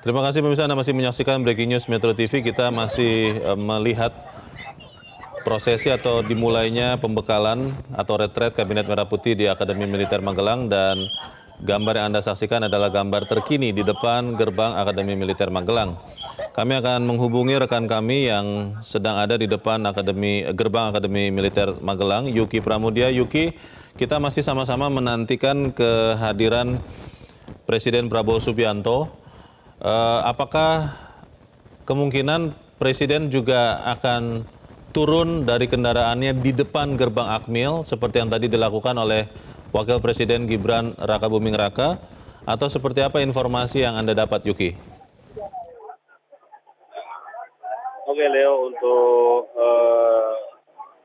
Terima kasih pemirsa, Anda masih menyaksikan Breaking News Metro TV. Kita masih melihat prosesi atau dimulainya pembekalan atau retret Kabinet Merah Putih di Akademi Militer Magelang, dan gambar yang Anda saksikan adalah gambar terkini di depan gerbang Akademi Militer Magelang. Kami akan menghubungi rekan kami yang sedang ada di depan gerbang Akademi Militer Magelang, Yuki Pramudia. Yuki, kita masih sama-sama menantikan kehadiran Presiden Prabowo Subianto. Apakah kemungkinan Presiden juga akan turun dari kendaraannya di depan gerbang Akmil seperti yang tadi dilakukan oleh Wakil Presiden Gibran Rakabuming Raka, atau seperti apa informasi yang Anda dapat, Yuki? Oke Leo, untuk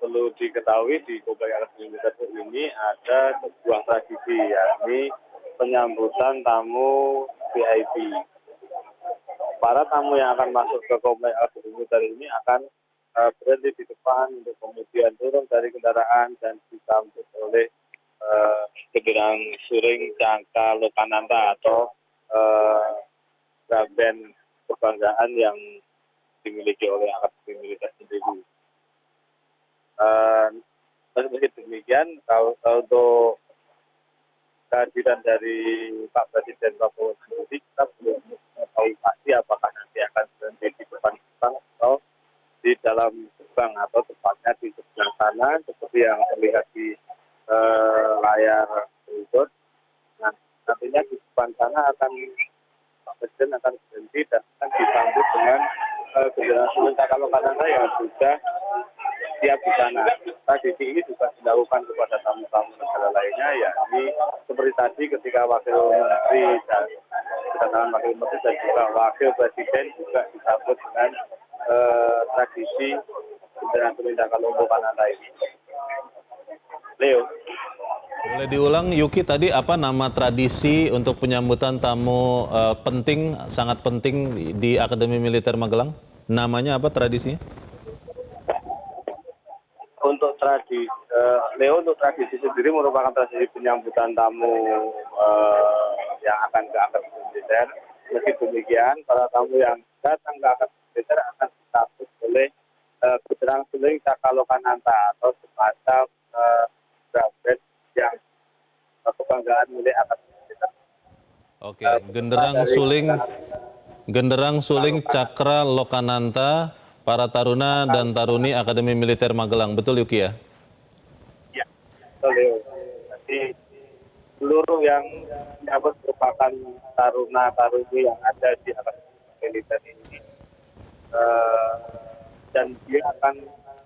perlu diketahui di Komplek Akademi Militer ini ada sebuah tradisi, yakni penyambutan tamu VIP. Para tamu yang akan masuk ke Komplek Akademi Militer ini akan berhenti di depan untuk kemudian turun dari kendaraan dan disambut oleh genderang suring Cangka Lokananta atau band kebanggaan yang dimiliki oleh Akademi Militer sendiri. Meski demikian, kalau untuk kehadiran dari Pak Presiden Prabowo sendiri, kita belum tahu pasti apakah nanti akan berhenti di depan gerbang atau di dalam gerbang, atau tepatnya di sebelah sana seperti yang terlihat di layar berikut. Nah, nantinya di depan sana Pak Presiden akan berhenti dan akan disambut dengan genderang suling Cangka Lokananta yang sudah siap di sana. Tradisi ini juga dilakukan kepada tamu-tamu negara lainnya, yakni seperti tadi ketika Wakil Menteri dan kedatangan Wakil Menteri dan juga Wakil Presiden juga disambut dengan tradisi genderang suling Cangka Lokananta ini. Leo. Boleh diulang, Yuki, tadi apa nama tradisi untuk penyambutan tamu penting, sangat penting di Akademi Militer Magelang? Namanya apa tradisinya? Untuk tradisi, Leo, untuk tradisi sendiri merupakan tradisi penyambutan tamu yang akan ke Akademi Militer. Meski demikian, para tamu yang datang ke Akademi Militer akan disambut oleh genderang suling Cangka Lokananta atau semacam band yang kebanggaan milik Akademi Militer. Oke, genderang suling Cakra Lokananta, para taruna dan taruni Akademi Militer Magelang. Betul, Yuki, ya? Ya, betul, Leo. Jadi seluruh yang menyambut merupakan taruna-taruni yang ada di Akademi Militer ini. Dan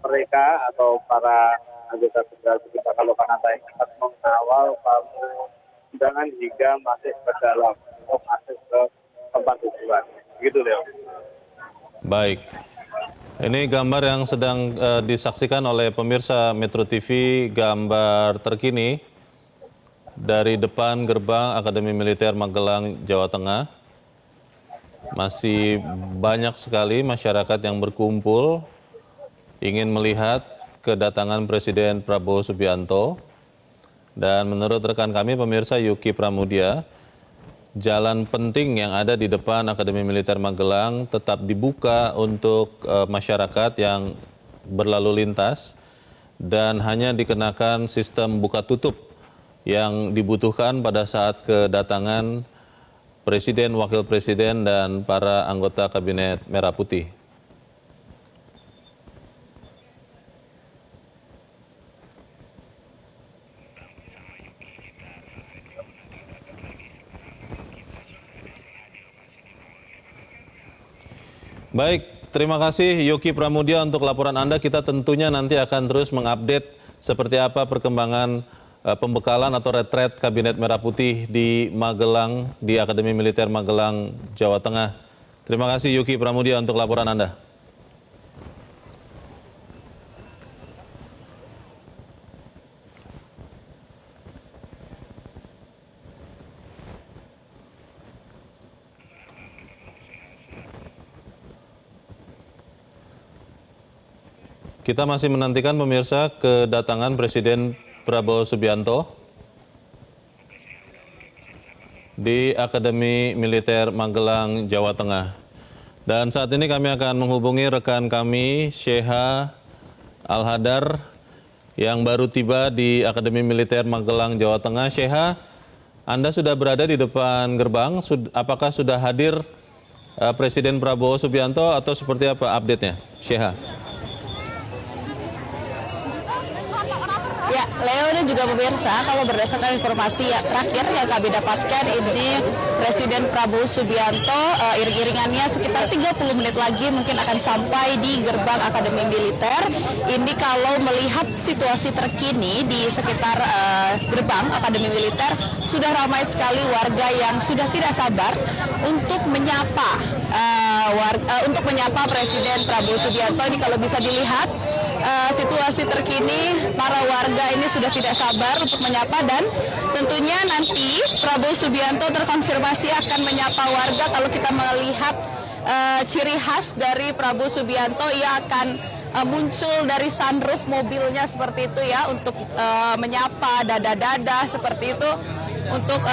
mereka atau para anggota genderang suling Cangka Lokananta ini akan mengawal tamu undangan hingga masuk ke dalam atau masuk ke tempat tujuan. Begitu, Leo. Baik. Ini gambar yang sedang disaksikan oleh pemirsa Metro TV, gambar terkini dari depan gerbang Akademi Militer Magelang, Jawa Tengah. Masih banyak sekali masyarakat yang berkumpul ingin melihat kedatangan Presiden Prabowo Subianto. Dan menurut rekan kami pemirsa Yuki Pramudia, jalan penting yang ada di depan Akademi Militer Magelang tetap dibuka untuk masyarakat yang berlalu lintas, dan hanya dikenakan sistem buka tutup yang dibutuhkan pada saat kedatangan Presiden, Wakil Presiden, dan para anggota Kabinet Merah Putih. Baik, terima kasih Yuki Pramudia untuk laporan Anda. Kita tentunya nanti akan terus mengupdate seperti apa perkembangan pembekalan atau retret Kabinet Merah Putih di Magelang, di Akademi Militer Magelang, Jawa Tengah. Terima kasih Yuki Pramudia untuk laporan Anda. Kita masih menantikan pemirsa kedatangan Presiden Prabowo Subianto di Akademi Militer Magelang, Jawa Tengah. Dan saat ini kami akan menghubungi rekan kami, Sheha Al-Hadar, yang baru tiba di Akademi Militer Magelang, Jawa Tengah. Sheha, Anda sudah berada di depan gerbang. Apakah sudah hadir Presiden Prabowo Subianto atau seperti apa update-nya, Sheha? Ya, Leo dan juga pemirsa, kalau berdasarkan informasi terakhir yang kami dapatkan, ini Presiden Prabowo Subianto iring-iringannya sekitar 30 menit lagi mungkin akan sampai di gerbang Akademi Militer. Ini kalau melihat situasi terkini di sekitar gerbang Akademi Militer, sudah ramai sekali warga yang sudah tidak sabar untuk menyapa Presiden Prabowo Subianto. Ini kalau bisa dilihat situasi terkini, para warga ini sudah tidak sabar untuk menyapa, dan tentunya nanti Prabowo Subianto terkonfirmasi akan menyapa warga. Kalau kita melihat ciri khas dari Prabowo Subianto, ia akan muncul dari sunroof mobilnya seperti itu ya, untuk menyapa dada-dada seperti itu, untuk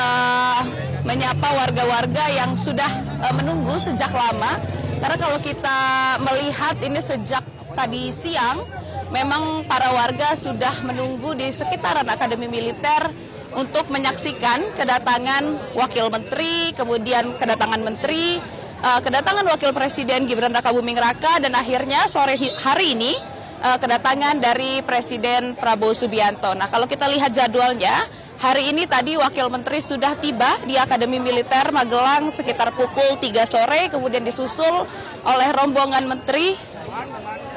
menyapa warga-warga yang sudah menunggu sejak lama. Karena kalau kita melihat ini sejak tadi siang, memang para warga sudah menunggu di sekitaran Akademi Militer untuk menyaksikan kedatangan Wakil Menteri, kemudian kedatangan Menteri, kedatangan Wakil Presiden Gibran Rakabuming Raka, dan akhirnya sore hari ini kedatangan dari Presiden Prabowo Subianto. Nah, kalau kita lihat jadwalnya, hari ini tadi Wakil Menteri sudah tiba di Akademi Militer Magelang sekitar pukul 3 sore, kemudian disusul oleh rombongan Menteri.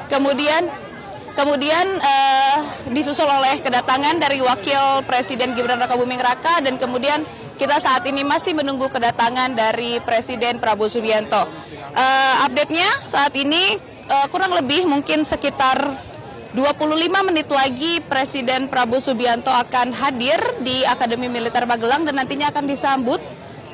Kemudian disusul oleh kedatangan dari Wakil Presiden Gibran Rakabuming Raka, dan kemudian kita saat ini masih menunggu kedatangan dari Presiden Prabowo Subianto. Update-nya saat ini kurang lebih mungkin sekitar 25 menit lagi Presiden Prabowo Subianto akan hadir di Akademi Militer Magelang, dan nantinya akan disambut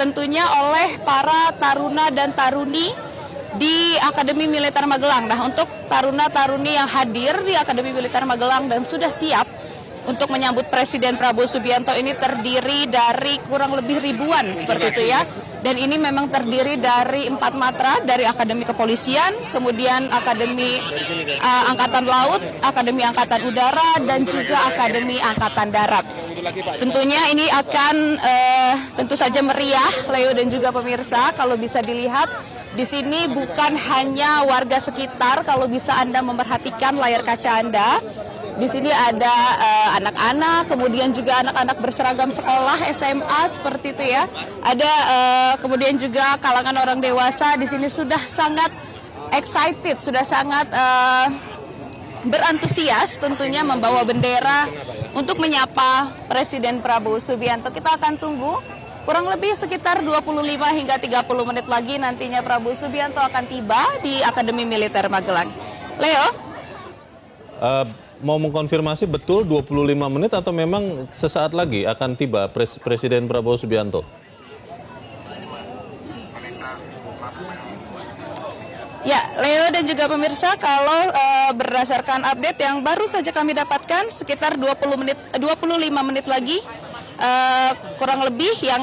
tentunya oleh para taruna dan taruni di Akademi Militer Magelang. Nah, untuk taruna-taruni yang hadir di Akademi Militer Magelang dan sudah siap untuk menyambut Presiden Prabowo Subianto ini terdiri dari kurang lebih ribuan seperti itu ya. Dan ini memang terdiri dari 4 matra, dari Akademi Kepolisian, kemudian Akademi Angkatan Laut, Akademi Angkatan Udara, dan juga Akademi Angkatan Darat. Tentunya ini akan tentu saja meriah, Leo dan juga pemirsa. Kalau bisa dilihat, di sini bukan hanya warga sekitar, kalau bisa Anda memperhatikan layar kaca Anda. Di sini ada anak-anak, kemudian juga anak-anak berseragam sekolah SMA seperti itu ya. Ada kemudian juga kalangan orang dewasa di sini sudah sangat excited, sudah sangat berantusias tentunya membawa bendera untuk menyapa Presiden Prabowo Subianto. Kita akan tunggu kurang lebih sekitar 25 hingga 30 menit lagi nantinya Prabowo Subianto akan tiba di Akademi Militer Magelang. Leo? Mau mengkonfirmasi betul 25 menit atau memang sesaat lagi akan tiba Presiden Prabowo Subianto? Ya, Leo dan juga pemirsa, kalau berdasarkan update yang baru saja kami dapatkan sekitar 25 menit lagi kurang lebih yang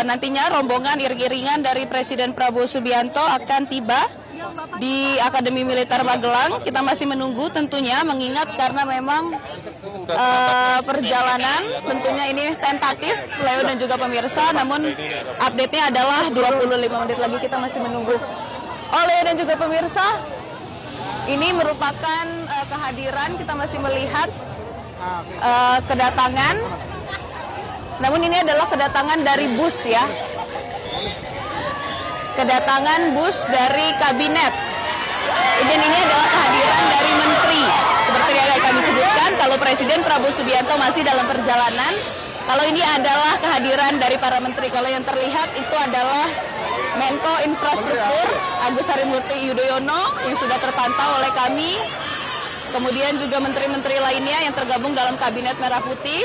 nantinya rombongan iring-iringan dari Presiden Prabowo Subianto akan tiba di Akademi Militer Magelang. Kita masih menunggu tentunya, mengingat karena memang perjalanan tentunya ini tentatif, Leo dan juga pemirsa, namun update-nya adalah 25 menit lagi kita masih menunggu. Leo dan juga pemirsa, ini merupakan kehadiran, kita masih melihat kedatangan, namun ini adalah kedatangan dari bus ya. Kedatangan bus dari kabinet. Dan ini adalah kehadiran dari menteri. Seperti yang kami sebutkan, kalau Presiden Prabowo Subianto masih dalam perjalanan, kalau ini adalah kehadiran dari para menteri. Kalau yang terlihat itu adalah Menko Infrastruktur Agus Harimurti Yudhoyono yang sudah terpantau oleh kami. Kemudian juga menteri-menteri lainnya yang tergabung dalam Kabinet Merah Putih.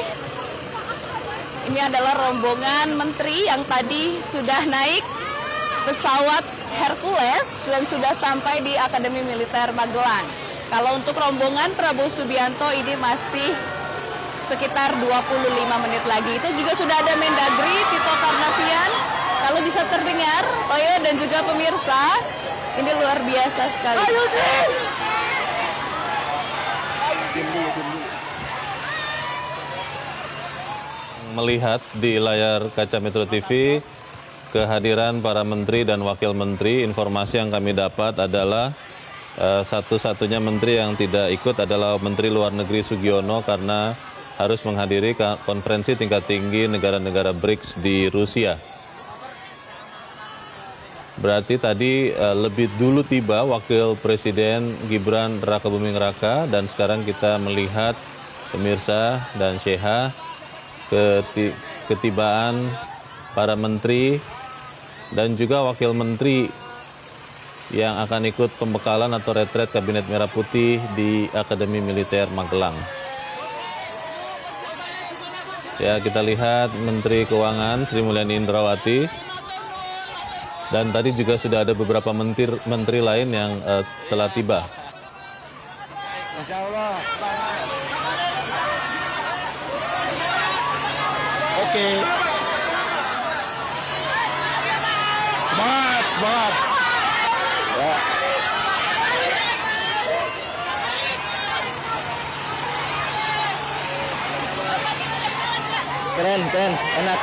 Ini adalah rombongan menteri yang tadi sudah naik pesawat Hercules dan sudah sampai di Akademi Militer Magelang. Kalau untuk rombongan Prabowo Subianto ini masih sekitar 25 menit lagi. Itu juga sudah ada Mendagri Tito Karnavian. Kalau bisa terdengar, Toyo dan juga pemirsa, ini luar biasa sekali. Melihat di layar kaca Metro TV kehadiran para menteri dan wakil menteri, informasi yang kami dapat adalah satu-satunya menteri yang tidak ikut adalah Menteri Luar Negeri Sugiono karena harus menghadiri konferensi tingkat tinggi negara-negara BRICS di Rusia. Berarti tadi lebih dulu tiba Wakil Presiden Gibran Rakabuming Raka, dan sekarang kita melihat pemirsa dan Syekha ketibaan para menteri dan juga wakil menteri yang akan ikut pembekalan atau retret Kabinet Merah Putih di Akademi Militer Magelang. Ya, kita lihat Menteri Keuangan Sri Mulyani Indrawati, dan tadi juga sudah ada beberapa menteri lain yang telah tiba. Masya Allah. Oke. Semangat, semangat. Ya. Keren, keren, enak.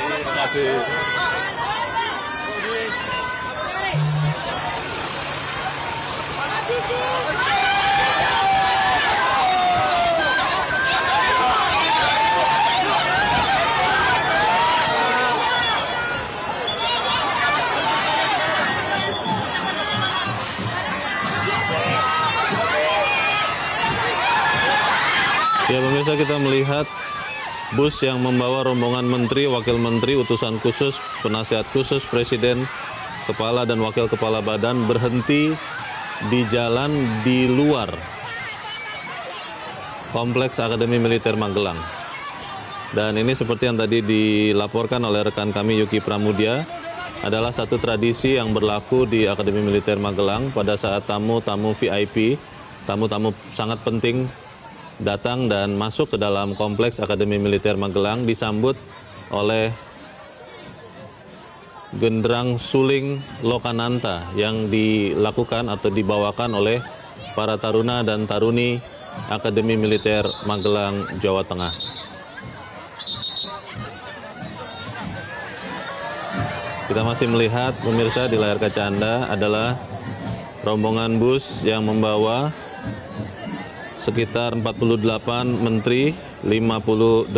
Terima kasih. Ya pemirsa, kita melihat bus yang membawa rombongan menteri, wakil menteri, utusan khusus, penasihat khusus presiden, kepala dan wakil kepala badan berhenti di jalan di luar Kompleks Akademi Militer Magelang. Dan ini seperti yang tadi dilaporkan oleh rekan kami Yuki Pramudia, adalah satu tradisi yang berlaku di Akademi Militer Magelang pada saat tamu-tamu VIP, tamu-tamu sangat penting datang dan masuk ke dalam Kompleks Akademi Militer Magelang disambut oleh genderang suling Lokananta yang dilakukan atau dibawakan oleh para taruna dan taruni Akademi Militer Magelang, Jawa Tengah. Kita masih melihat pemirsa di layar kaca Anda adalah rombongan bus yang membawa sekitar 48 menteri, 58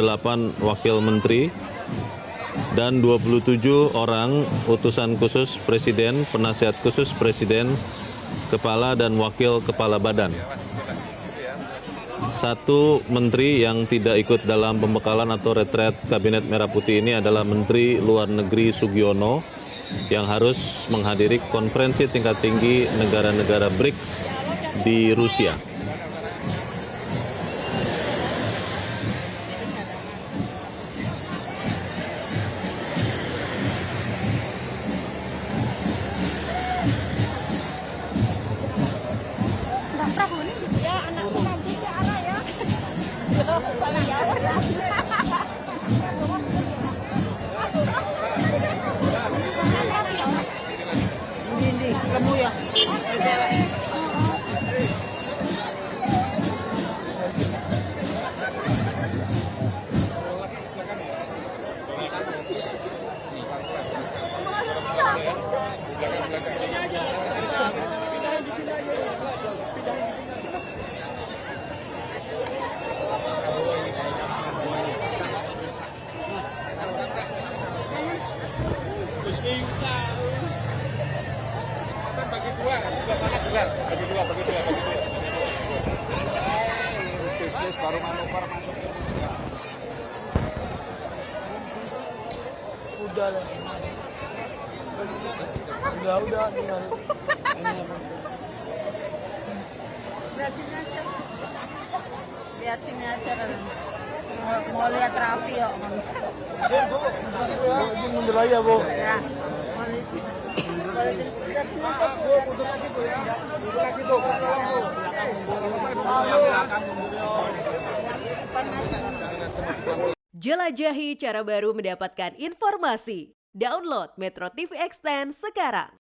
wakil menteri, dan 27 orang utusan khusus presiden, penasihat khusus presiden, kepala dan wakil kepala badan. Satu menteri yang tidak ikut dalam pembekalan atau retret Kabinet Merah Putih ini adalah Menteri Luar Negeri Sugiono yang harus menghadiri konferensi tingkat tinggi negara-negara BRICS di Rusia. Baru manuver masuk. Udah lah. Udah tinggal. Lihat sini aja kan. Mau lihat Raffi yuk. Mundur aja, Bu. Ya. Mau lihat sini. Lihat sini aja, Bu. Jelajahi cara baru mendapatkan informasi. Download Metro TV Extend sekarang.